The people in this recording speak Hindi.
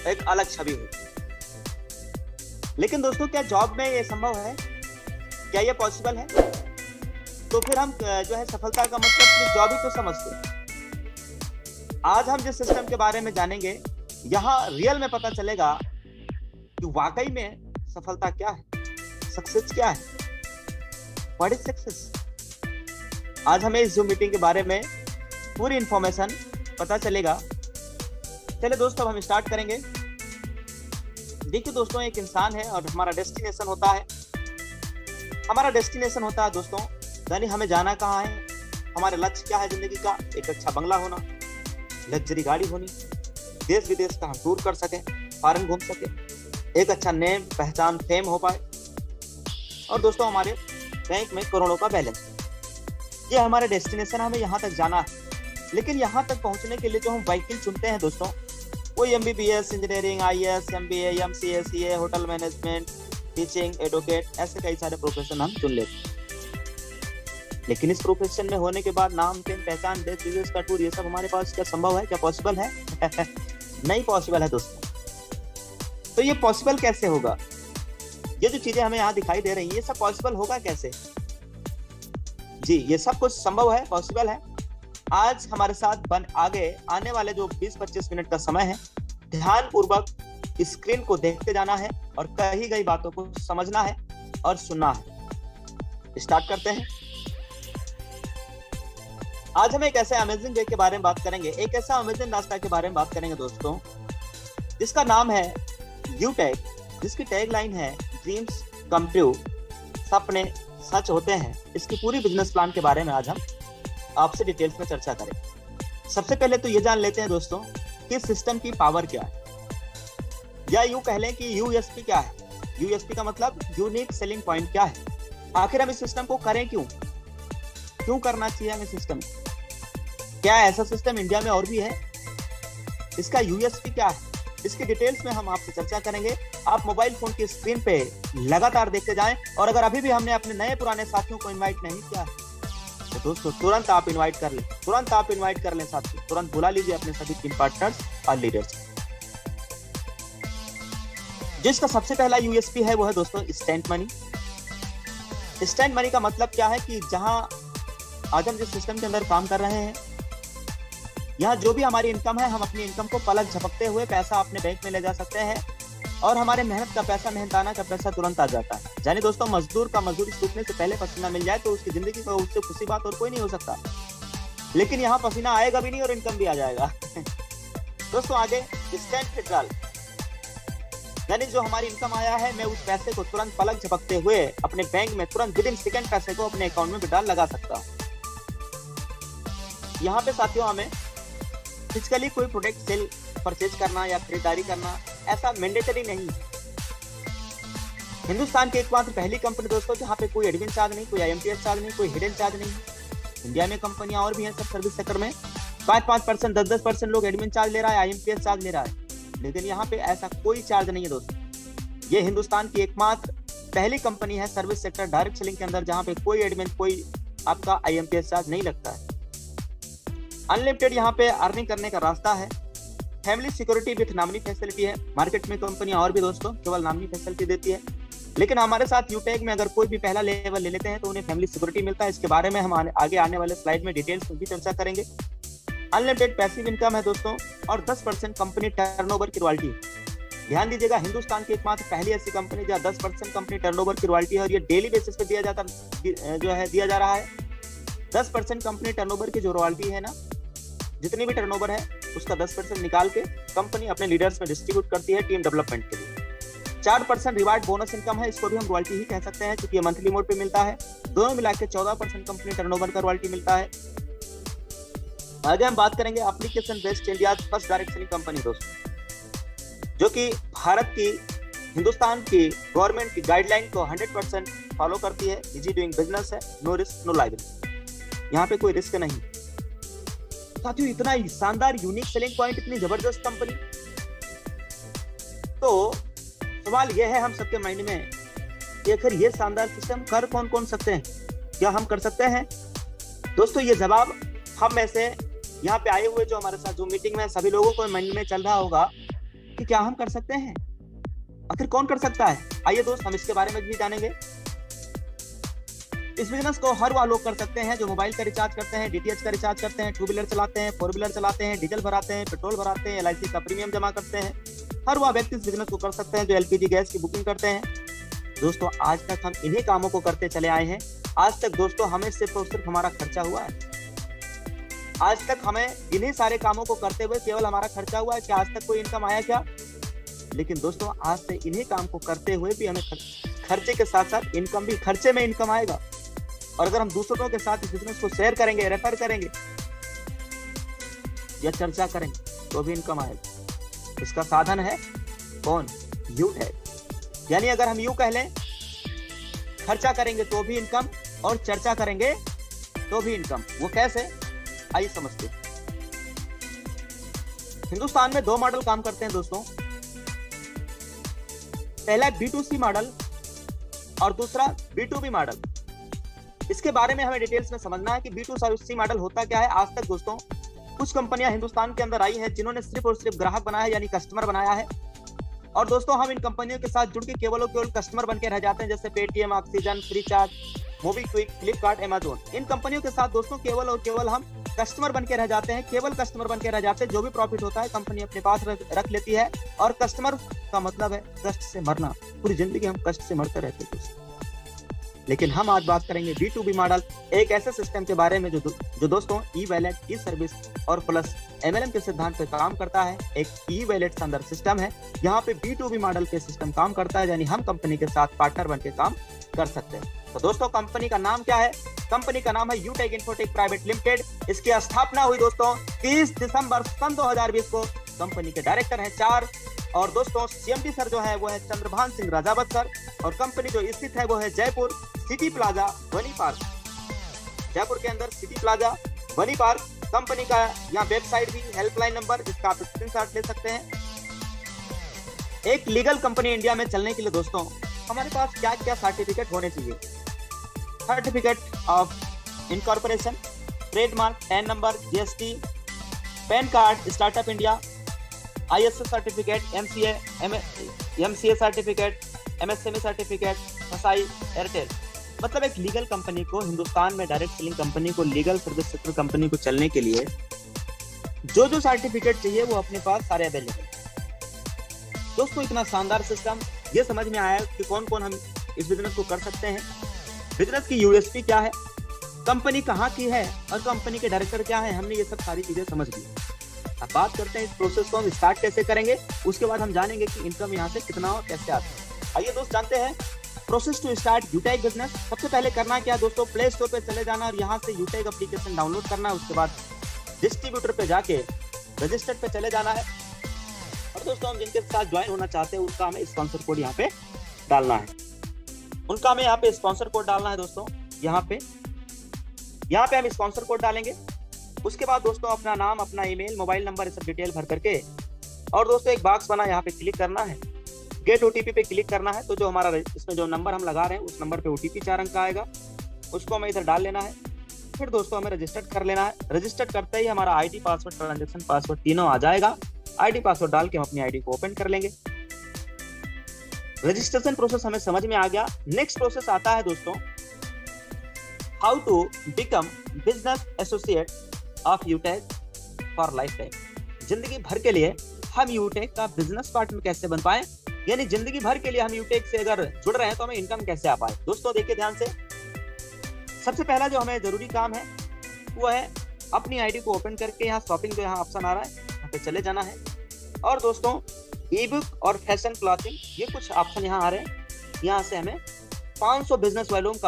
एक अलग छवि हो। लेकिन दोस्तों, क्या जॉब में ये संभव है? क्या ये पॉसिबल है? तो फिर हम जो है सफलता का मतलब सिर्फ जॉब ही तो समझते हैं। आज हम जिस सिस्टम के बारे में जानेंगे, यहाँ रियल में पता चलेगा कि वाकई में सफलता क्या है, सक्सेस क्या है, व्हाट इज सक्सेस। आज हमें इस जूम मीटिंग के बारे में पूरी इंफॉर्मेशन पता चलेगा। चलिए दोस्तों, अब हम स्टार्ट करेंगे। देखिए दोस्तों, एक इंसान है और हमारा डेस्टिनेशन होता है। हमारा डेस्टिनेशन होता है दोस्तों, यानी हमें जाना कहाँ है, हमारे लक्ष्य क्या है जिंदगी का। एक अच्छा बंगला होना, लग्जरी गाड़ी होनी, देश विदेश का हम टूर कर सकें, फॉरेन घूम सके, एक अच्छा नेम, पहचान, फेम हो पाए, और दोस्तों हमारे बैंक में करोड़ों का बैलेंस। ये हमारे डेस्टिनेशन, हमें यहाँ तक जाना है। लेकिन यहाँ तक पहुँचने के लिए जो हम व्हीकल चुनते हैं दोस्तों, कोई MBBS, engineering, IAS, MBA, MCA, CA, hotel management, teaching, advocate, ऐसे कई सारे प्रोफेशन हम चुन लेते हैं। लेकिन इस प्रोफेशन में होने के बाद नाम, फेम, पहचान, देश विदेश का टूर, ये सब हमारे पास क्या संभव है? क्या पॉसिबल है? नहीं पॉसिबल है दोस्तों। तो ये पॉसिबल कैसे होगा? ये जो चीजें हमें यहाँ दिखाई दे रही हैं, ये सब पॉसिबल होगा कैसे? जी, ये सब कुछ संभव है, पॉसिबल है। आज हमारे साथ आगे आने वाले जो 20-25 मिनट का समय है, ध्यान पूर्वक स्क्रीन को देखते जाना है और कही गई बातों को समझना है और सुनना है। स्टार्ट करते हैं। आज हम एक ऐसे अमेजिंग वे के बारे में बात करेंगे, एक ऐसा अमेजिंग रास्ता के बारे में बात करेंगे दोस्तों, जिसका नाम है यूटेक, जिसकी टैग लाइन है ड्रीम्स कम ट्रू, सपने सच होते हैं। इसकी पूरी बिजनेस प्लान के बारे में आज हम आपसे डिटेल्स में चर्चा करें। सबसे पहले तो ये जान लेते हैं दोस्तों कि इस सिस्टम की पावर क्या है, या यूं कह लें कि USP क्या है। USP का मतलब यूनिक सेलिंग पॉइंट क्या है। आखिर हम इस सिस्टम को करें क्यों करना चाहिए हमें सिस्टम? क्या ऐसा सिस्टम इंडिया में और भी है? इसका USP क्या है? इसकी डिटेल्स में हम आपसे चर्चा करेंगे। आप मोबाइल फोन की स्क्रीन पे लगातार देखते जाएं, और अगर अभी भी हमने अपने नए पुराने साथियों को इनवाइट नहीं किया है तो दोस्तों तुरंत आप इनवाइट कर लें, साथियों, तुरंत बुला लीजिए अपने सभी टीम पार्टनर्स और लीडर्स। जिसका सबसे पहला USP है वो है दोस्तों इंस्टेंट मनी। इंस्टेंट मनी का मतलब क्या है कि जहां आज हम जिस सिस्टम के अंदर काम कर रहे हैं, यहाँ जो भी हमारी इनकम है, हम अपनी इनकम को पलक झपकते हुए पैसा अपने बैंक में ले जा सकते हैं, और हमारे मेहनत का पैसा, मेहनताना का पैसा तुरंत आ जाता है। यानी दोस्तों, मजदूर का मजदूरी सूखने से पहले पसीना मिल जाए तो उसकी जिंदगी को उससे खुशी बात और कोई नहीं हो सकता। लेकिन यहाँ पसीना आएगा भी नहीं और इनकम भी आ जाएगा। दोस्तों आगे इंस्टेंट विड्रॉल, यानी जो हमारी इनकम आया है, मैं उस पैसे को तुरंत पलक झपकते हुए अपने बैंक में तुरंत विदिन सेकंड पैसे को अपने अकाउंट में विड्रॉल लगा सकता हूँ। यहाँ पे साथियों हमें फिजिकली कोई प्रोडक्ट सेल परचेज करना या खरीदारी करना ऐसा मैंडेटरी नहीं है। हिंदुस्तान की एकमात्र पहली कंपनी दोस्तों जहाँ पे कोई एडमिन चार्ज नहीं, कोई IMPS चार्ज नहीं, कोई हिडन चार्ज नहीं। इंडिया में कंपनियां और भी हैं सब सर्विस सेक्टर में, 5-5%, 10-10% लोग एडमिन चार्ज ले रहा है, IMPS चार्ज ले रहा है, लेकिन यहाँ पे ऐसा कोई चार्ज नहीं है दोस्तों। ये हिंदुस्तान की एकमात्र पहली कंपनी है सर्विस सेक्टर डायरेक्ट सेलिंग के अंदर जहाँ पे कोई एडमिन, कोई आपका IMPS चार्ज नहीं लगता है। अनलिमिटेड यहाँ पे अर्निंग करने का रास्ता है। Family security with nominee facility है। मार्केट में कंपनियां और भी दोस्तों केवल नॉमिनी फैसिलिटी देती है, लेकिन हमारे साथ यूटेक में अगर कोई भी पहला लेवल ले लेते हैं तो उन्हें फैमिली सिक्योरिटी मिलता है। इसके बारे में हम आगे आने वाले स्लाइड में डिटेल्स में भी चर्चा करेंगे। अनलिमिटेड पैसिव इनकम है दोस्तों, और 10% कंपनी टर्नओवर की रॉयल्टी। ध्यान दीजिएगा, हिंदुस्तान की एकमात्र पहली ऐसी कंपनी जहाँ 10% कंपनी टर्नओवर की रॉयल्टी है, और ये डेली बेसिस पे दिया जा रहा है। 10% कंपनी टर्नओवर की जो रॉयल्टी है ना, जितनी भी टर्नओवर है उसका 10% निकाल के कंपनी अपने लीडर्स में डिस्ट्रीब्यूट करती है टीम डेवलपमेंट के लिए। 4% रिवार्ड बोनस इनकम है, इसको भी हम रॉयल्टी ही कह सकते हैं क्योंकि ये मंथली मोड पे मिलता है। दोनों मिला के 14% कंपनी टर्नओवर का रॉयल्टी मिलता है। आगे हम बात करेंगे application based India first direct selling company दोस्तों, जो कि भारत की, हिंदुस्तान की गवर्नमेंट की गाइडलाइन को 100% फॉलो करती है। इजी डूइंग बिजनेस है, नो रिस्क नो लायबिलिटी, यहाँ पे कोई रिस्क नहीं। साथियों इतना शानदार यूनिक सेलिंग पॉइंट, इतनी जबरदस्त कंपनी, तो सवाल यह है हम सबके माइंड में कि आखिर ये शानदार सिस्टम कर कौन सकते हैं? क्या हम कर सकते हैं? दोस्तों ये जवाब हम में से यहाँ पे आए हुए जो हमारे साथ जो मीटिंग में सभी लोगों को माइंड में चल रहा होगा कि क्या हम कर सकते हैं? आखिर कौन कर सकता है? आइए दोस्त हम इसके बारे में भी जानेंगे। इस बिजनेस को हर वह लोग कर सकते हैं जो मोबाइल का रिचार्ज करते हैं, डीटीएच का रिचार्ज करते हैं, टू व्हीलर चलाते हैं, फोर व्हीलर चलाते हैं, डीजल भराते हैं, पेट्रोल भराते हैं, एलआईसी का प्रीमियम जमा करते हैं। हर वह व्यक्ति इस बिजनेस को कर सकते हैं जो एलपीजी गैस की बुकिंग करते हैं। दोस्तों आज तक हम इन्हीं कामों को करते चले आए हैं। आज तक दोस्तों हमें सिर्फ और सिर्फ हमारा खर्चा हुआ है। आज तक हमें इन्हीं सारे कामों को करते हुए केवल हमारा खर्चा हुआ है। क्या आज तक कोई इनकम आया क्या? लेकिन दोस्तों आज से इन्हीं काम को करते हुए भी हमें खर्चे के साथ साथ इनकम भी, खर्चे में इनकम आएगा। और अगर हम दूसरों के साथ इस बिजनेस को शेयर करेंगे, रेफर करेंगे या चर्चा करेंगे तो भी इनकम आएगा। इसका साधन है कौन? यूटैग। यानी अगर हम यूं कह लें, खर्चा करेंगे तो भी इनकम और चर्चा करेंगे तो भी इनकम। वो कैसे? आइए समझते हैं। हिंदुस्तान में दो मॉडल काम करते हैं दोस्तों। पहला B2C मॉडल और दूसरा B2B मॉडल। इसके बारे में हमें डिटेल्स में समझना है कि B2C मॉडल होता क्या है। आज तक दोस्तों कुछ कंपनियां हिंदुस्तान के अंदर आई हैं जिन्होंने सिर्फ और सिर्फ ग्राहक बनाया है, यानी कस्टमर बनाया है। और दोस्तों हम इन कंपनियों के साथ जुड़ के केवल और केवल कस्टमर बन के रह जाते हैं, जैसे Paytm, Oxigen, FreeCharge, MobiKwik, Flipkart, Amazon. इन कंपनियों के साथ दोस्तों केवल और केवल हम कस्टमर बन के रह जाते हैं, केवल कस्टमर बन के रह जाते हैं। जो भी प्रॉफिट होता है कंपनी अपने पास रख लेती है। और कस्टमर का मतलब है कष्ट से मरना। पूरी जिंदगी हम कष्ट से मरते रहते हैं। लेकिन हम आज बात करेंगे B2B मॉडल, एक ऐसे सिस्टम के बारे में जो दोस्तों ई वैलेट, ई सर्विस और प्लस MLM के सिद्धांत पे काम करता है। एक ई वैलेट के अंदर सिस्टम है। यहाँ पे B2B मॉडल पे सिस्टम काम करता है, यानी हम कंपनी के साथ पार्टनर बन के काम कर सकते हैं। तो दोस्तों कंपनी का नाम क्या है? कंपनी का नाम है यूटेक इन्फोटेक प्राइवेट लिमिटेड। इसकी स्थापना हुई दोस्तों 30 दिसंबर सन 2020 को। कंपनी के डायरेक्टर हैं 4। और दोस्तों CMD सर जो है वो है चंद्रभान सिंह राजावत सर। और कंपनी जो स्थित है वो है जयपुर सिटी प्लाजा बनी पार्क। जयपुर के अंदर सिटी प्लाजा बनी पार्क। कंपनी का यहाँ वेबसाइट भी, हेल्पलाइन नंबर, जिसका आप स्क्रीनशॉट ले सकते हैं। एक लीगल कंपनी इंडिया में चलने के लिए दोस्तों हमारे पास क्या क्या सर्टिफिकेट होने चाहिए? Certificate of incorporation, trademark, pan number, GST, pan card, startup India, ISO certificate, MCA certificate, MSME certificate, फसाई, एयरटेल। मतलब एक लीगल कंपनी को, हिंदुस्तान में डायरेक्ट सेलिंग कंपनी को, लीगल सर्विस सेक्टर कंपनी को चलने के लिए जो जो सर्टिफिकेट चाहिए वो अपने पास सारे अवेलेबल। दोस्तों इतना शानदार सिस्टम, ये समझ में आया कि कौन कौन हम इस बिजनेस को कर सकते हैं। बिजनेस की USP क्या है, कंपनी कहाँ की है और कंपनी के डायरेक्टर क्या है, हमने ये सब सारी चीजें समझ ली। अब बात करते हैं इस प्रोसेस को हम स्टार्ट कैसे करेंगे। उसके बाद हम जानेंगे कि इनकम यहाँ से कितना और कैसे आता है। आइए दोस्त जानते हैं प्रोसेस टू स्टार्ट यूटैग बिजनेस। सबसे पहले करना क्या दोस्तों, प्ले स्टोर पे चले जाना और यहाँ से यूटैग एप्लीकेशन डाउनलोड करना है। उसके बाद डिस्ट्रीब्यूटर पे जाके रजिस्टर्ड पे चले जाना है। और दोस्तों हम जिनके साथ ज्वाइन होना चाहते हैं उनका हमें स्पॉन्सर कोड यहाँ पे डालना है। उनका हमें यहाँ पे स्पॉन्सर कोड डालना है दोस्तों। यहाँ पे हम स्पॉन्सर कोड डालेंगे। उसके बाद दोस्तों अपना नाम, अपना ईमेल, मोबाइल नंबर, ये सब डिटेल भर करके, और दोस्तों एक बॉक्स बना, यहाँ पे क्लिक करना है। गेट OTP पे क्लिक करना है। तो जो हमारा इसमें जो नंबर हम लगा रहे हैं उस नंबर पे OTP 4 अंक का आएगा, उसको हमें इधर डाल लेना है। फिर दोस्तों हमें रजिस्टर्ड कर लेना है। रजिस्टर्ड करते ही हमारा ID पासवर्ड, ट्रांजेक्शन पासवर्ड तीनों आ जाएगा। ID पासवर्ड डाल के हम अपनी ID को ओपन कर लेंगे। रजिस्ट्रेशन प्रोसेस हमें समझ में आ गया। नेक्स्ट प्रोसेस आता है दोस्तों, how to become business associate of Utag for lifetime. जिंदगी भर के लिए हम यूटैग का बिजनेस पार्टनर कैसे बन पाए, यानी जिंदगी भर के लिए हम यूटैग से अगर जुड़ रहे हैं तो हमें इनकम कैसे आ पाए। दोस्तों देखिए ध्यान से, सबसे पहला जो हमें जरूरी काम है वो है अपनी ID को ओपन करके यहाँ शॉपिंग जो यहाँ ऑप्शन आ रहा है यहाँ पे चले जाना है। और दोस्तों ई बुक और फैशन क्लॉथिंग, ये कुछ ऑप्शन यहाँ आ रहे हैं। यहाँ से हमें 500 बिजनेस वालों का